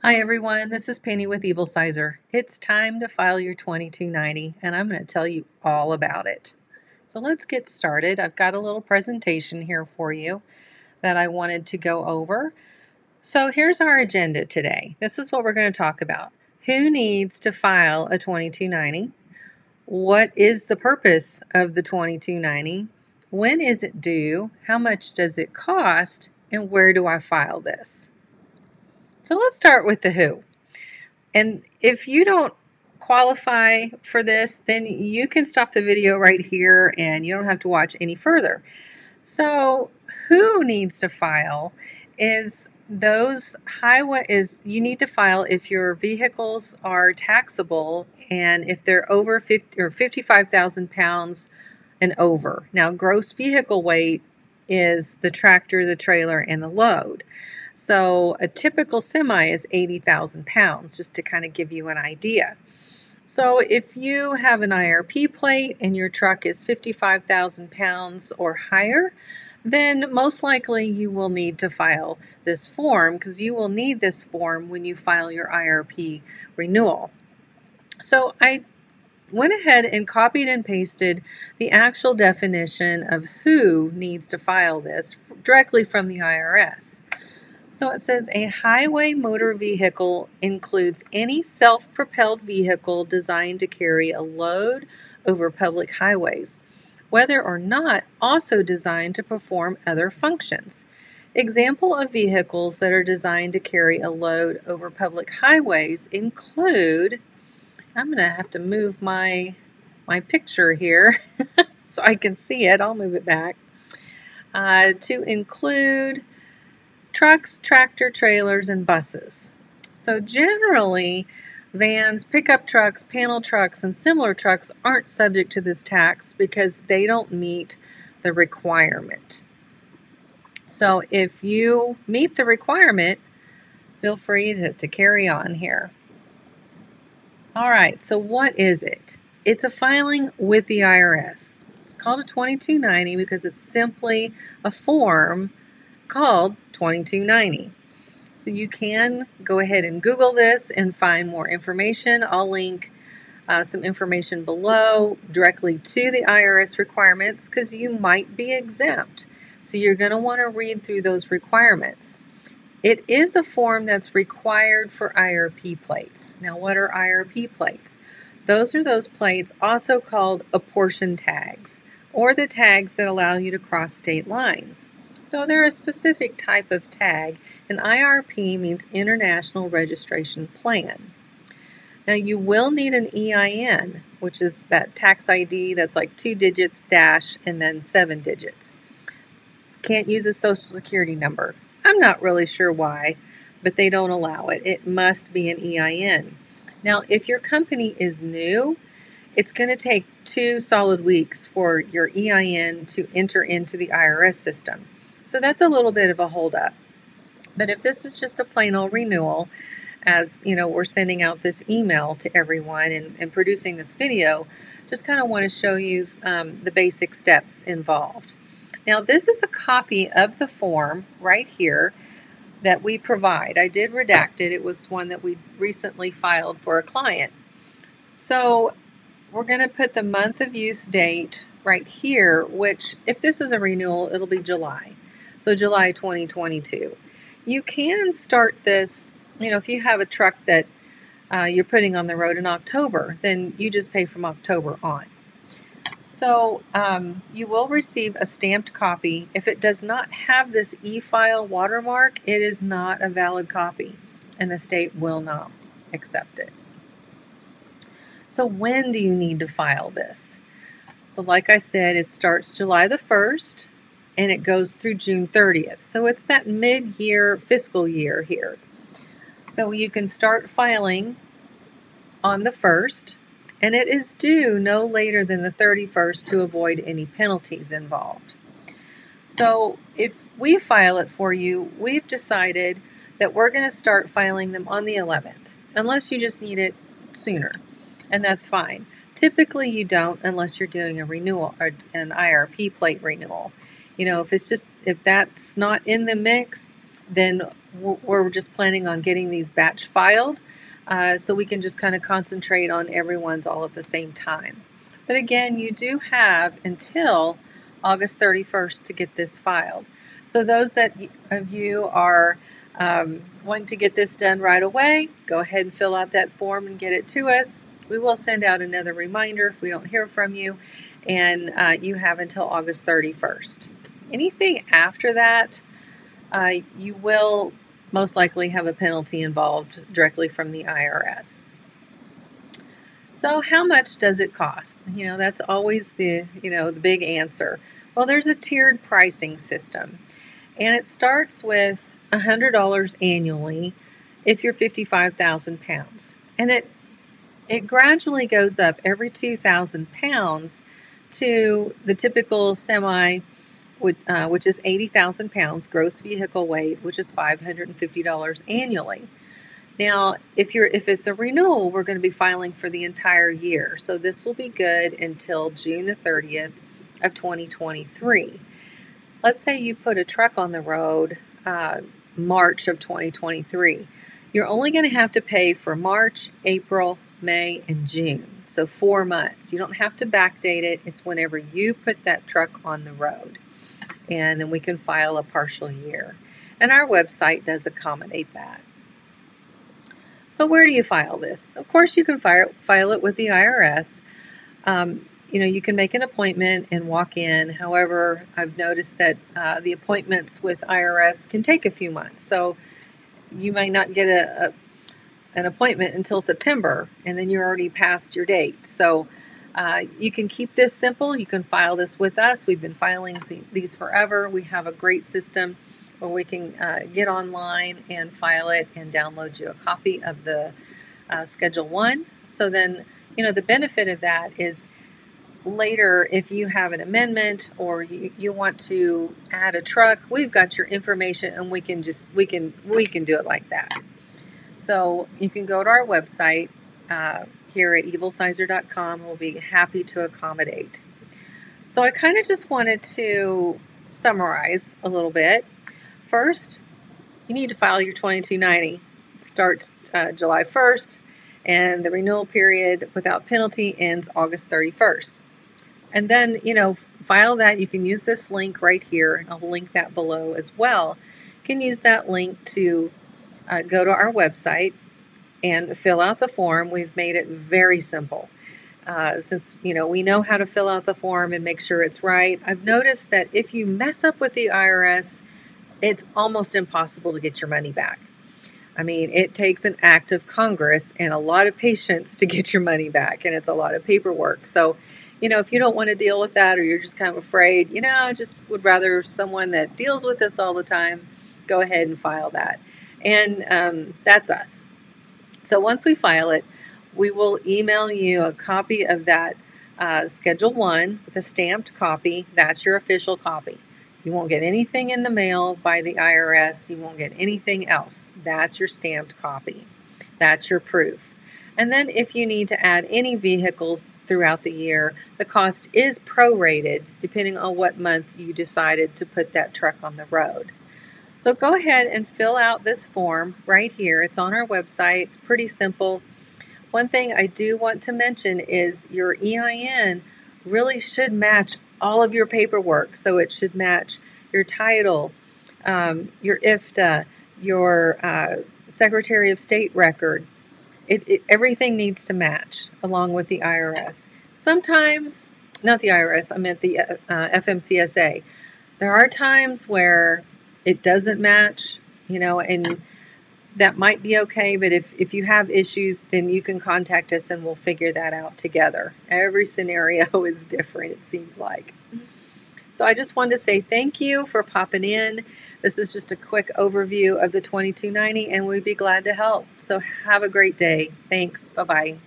Hi everyone, this is Penny with Evil Sizer. It's time to file your 2290 and I'm going to tell you all about it. So let's get started. I've got a little presentation here for you that I wanted to go over. So here's our agenda today. This is what we're going to talk about. Who needs to file a 2290? What is the purpose of the 2290? When is it due? How much does it cost? And where do I file this? So let's start with the who. And if you don't qualify for this, then you can stop the video right here and you don't have to watch any further. So who needs to file is those you need to file if your vehicles are taxable and if they're over 50 or 55,000 pounds and over. Now, gross vehicle weight is the tractor, the trailer, and the load. So a typical semi is 80,000 pounds, just to kind of give you an idea. So if you have an IRP plate and your truck is 55,000 pounds or higher, then most likely you will need to file this form because you will need this form when you file your IRP renewal. So I went ahead and copied and pasted the actual definition of who needs to file this directly from the IRS. So it says a highway motor vehicle includes any self-propelled vehicle designed to carry a load over public highways, whether or not also designed to perform other functions. Example of vehicles that are designed to carry a load over public highways include, I'm going to have to move my picture here so I can see it. I'll move it back. To include trucks, tractor trailers, and buses. So generally, vans, pickup trucks, panel trucks, and similar trucks aren't subject to this tax because they don't meet the requirement. So if you meet the requirement, feel free to carry on here. All right, so what is it? It's a filing with the IRS. It's called a 2290 because it's simply a form called 2290. So you can go ahead and Google this and find more information. I'll link some information below directly to the IRS requirements because you might be exempt. So you're going to want to read through those requirements. It is a form that's required for IRP plates. Now, what are IRP plates? Those are those plates also called apportion tags, or the tags that allow you to cross state lines. So they're a specific type of tag, and IRP means International Registration Plan. Now you will need an EIN, which is that tax ID that's like 2 digits dash and then 7 digits. Can't use a social security number. I'm not really sure why, but they don't allow it. It must be an EIN. Now if your company is new, it's going to take 2 solid weeks for your EIN to enter into the IRS system. So that's a little bit of a holdup. But if this is just a plain old renewal, as you know, we're sending out this email to everyone and producing this video, just kind of want to show you the basic steps involved. Now, this is a copy of the form right here that we provide. I did redact it. It was one that we recently filed for a client. So we're going to put the month of use date right here, which if this is a renewal, it'll be July. So July 2022. You can start this, if you have a truck that you're putting on the road in October, then you just pay from October on. So you will receive a stamped copy. If it does not have this e-file watermark, it is not a valid copy, and the state will not accept it. So when do you need to file this? So like I said, it starts July the 1st. And it goes through June 30th. So it's that mid-year fiscal year here. So you can start filing on the 1st, and it is due no later than the 31st to avoid any penalties involved. So if we file it for you, we've decided that we're going to start filing them on the 11th, unless you just need it sooner, and that's fine. Typically you don't unless you're doing a renewal or an IRP plate renewal. If that's not in the mix, then we're just planning on getting these batch filed, so we can just kind of concentrate on everyone's all at the same time. But again, you do have until August 31st to get this filed. So those of you are wanting to get this done right away, go ahead and fill out that form and get it to us. We will send out another reminder if we don't hear from you, and you have until August 31st. Anything after that, you will most likely have a penalty involved directly from the IRS. So how much does it cost? That's always the big answer. Well, there's a tiered pricing system, and it starts with $100 annually if you're 55,000 pounds. And it gradually goes up every 2,000 pounds to the typical semi, which is 80,000 pounds gross vehicle weight, which is $550 annually. Now, if it's a renewal, we're going to be filing for the entire year. So this will be good until June the 30th of 2023. Let's say you put a truck on the road March of 2023. You're only going to have to pay for March, April, May, and June. So 4 months. You don't have to backdate it. It's whenever you put that truck on the road. And then we can file a partial year. And our website does accommodate that. So where do you file this? Of course, you can file it with the IRS. You can make an appointment and walk in. However, I've noticed that the appointments with IRS can take a few months. So you may not get an appointment until September, and then you're already past your date. So you can keep this simple. You can file this with us. We've been filing these forever. We have a great system where we can get online and file it and download you a copy of the Schedule 1. So then, the benefit of that is later, if you have an amendment or you want to add a truck, we've got your information, and we can do it like that. So you can go to our website here at evilsizer.com. We'll be happy to accommodate. So I kind of just wanted to summarize a little bit. First, you need to file your 2290. It starts July 1st, and the renewal period without penalty ends August 31st. And then, file that. You can use this link right here, and I'll link that below as well. You can use that link to go to our website and fill out the form. We've made it very simple. Since, we know how to fill out the form and make sure it's right. I've noticed that if you mess up with the IRS, it's almost impossible to get your money back. I mean, it takes an act of Congress and a lot of patience to get your money back, and it's a lot of paperwork. So, if you don't want to deal with that, or you're just kind of afraid, I just would rather someone that deals with this all the time, go ahead and file that. And that's us. So once we file it, we will email you a copy of that Schedule 1 with a stamped copy. That's your official copy. You won't get anything in the mail by the IRS. You won't get anything else. That's your stamped copy. That's your proof. And then if you need to add any vehicles throughout the year, the cost is prorated depending on what month you decided to put that truck on the road. So go ahead and fill out this form right here. It's on our website. It's pretty simple. One thing I do want to mention is your EIN really should match all of your paperwork. So it should match your title, your IFTA, your Secretary of State record. Everything needs to match along with the IRS. Sometimes, not the IRS, I meant the FMCSA. There are times where it doesn't match, and that might be okay. But if you have issues, then you can contact us and we'll figure that out together. Every scenario is different, it seems like. So I just wanted to say thank you for popping in. This is just a quick overview of the 2290, and we'd be glad to help. So have a great day. Thanks. Bye-bye.